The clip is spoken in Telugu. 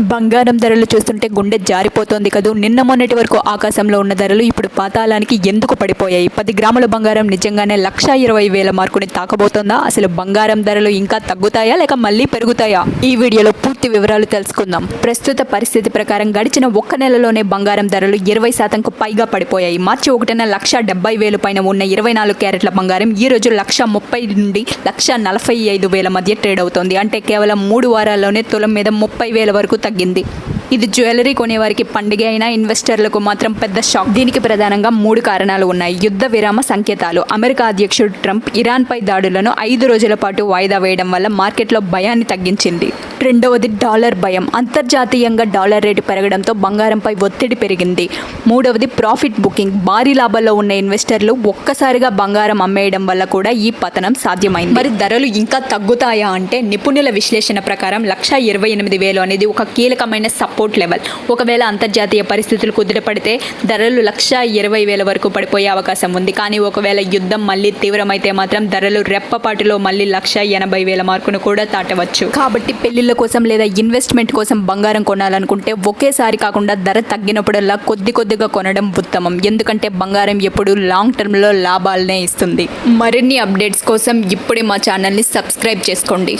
బంగారం ధరలు చూస్తుంటే గుండె జారిపోతోంది కదూ. నిన్న మొన్నటి వరకు ఆకాశంలో ఉన్న ధరలు ఇప్పుడు పాతాళానికి ఎందుకు పడిపోయాయి? 10 గ్రాముల బంగారం నిజంగానే 1,20,000 మార్కుని తాకబోతోందా? అసలు బంగారం ధరలు ఇంకా తగ్గుతాయా లేక మళ్ళీ పెరుగుతాయా? ఈ వీడియోలో పూర్తి వివరాలు తెలుసుకుందాం. ప్రస్తుత పరిస్థితి ప్రకారం గడిచిన ఒక్క నెలలోనే బంగారం ధరలు 20% పైగా పడిపోయాయి. మార్చి 1న 1,70,000 పైన ఉన్న 24 క్యారెట్ల బంగారం ఈ రోజు 1,30,000 నుండి 1,45,000 మధ్య ట్రేడ్ అవుతోంది. అంటే కేవలం 3 వారాల్లోనే తులం మీద 30,000 వరకు తగ్గింది. ఇది జ్యువెలరీ కొనేవారికి పండుగ అయినా ఇన్వెస్టర్లకు మాత్రం పెద్ద షాక్. దీనికి ప్రధానంగా 3 కారణాలు ఉన్నాయి. యుద్ధ విరామ సంకేతాలు, అమెరికా అధ్యక్షుడు ట్రంప్ ఇరాన్పై దాడులను 5 రోజుల పాటు వాయిదా వేయడం వల్ల మార్కెట్లో భయాన్ని తగ్గించింది. రెండవది డాలర్ భయం. అంతర్జాతీయంగా డాలర్ రేటు పెరగడంతో బంగారంపై ఒత్తిడి పెరిగింది. మూడవది ప్రాఫిట్ బుకింగ్. భారీ లాభాల్లో ఉన్న ఇన్వెస్టర్లు ఒక్కసారిగా బంగారం అమ్మేయడం వల్ల కూడా ఈ పతనం సాధ్యమైంది. మరి ధరలు ఇంకా తగ్గుతాయా అంటే నిపుణుల విశ్లేషణ ప్రకారం 1,28,000 అనేది ఒక కీలకమైన సపోర్ట్ లెవెల్. ఒకవేళ అంతర్జాతీయ పరిస్థితులు కుదిరపడితే ధరలు 1,20,000 వరకు పడిపోయే అవకాశం ఉంది. కానీ ఒకవేళ యుద్ధం మళ్ళీ తీవ్రమైతే మాత్రం ధరలు రెప్పపాటులో మళ్ళీ 1,80,000 మార్కును కూడా దాటవచ్చు. కాబట్టి పెళ్లిళ్ళ కోసం లేదా ఇన్వెస్ట్మెంట్ కోసం బంగారం కొనాలనుకుంటే ఒకేసారి కాకుండా ధర తగ్గినప్పుడల్లా కొద్దిగా కొనడం ఉత్తమం. ఎందుకంటే బంగారం ఎప్పుడు లాంగ్ టర్మ్లో లాభాలనే ఇస్తుంది. మరిన్ని అప్డేట్స్ కోసం ఇప్పుడే మా ఛానల్ని సబ్స్క్రైబ్ చేసుకోండి.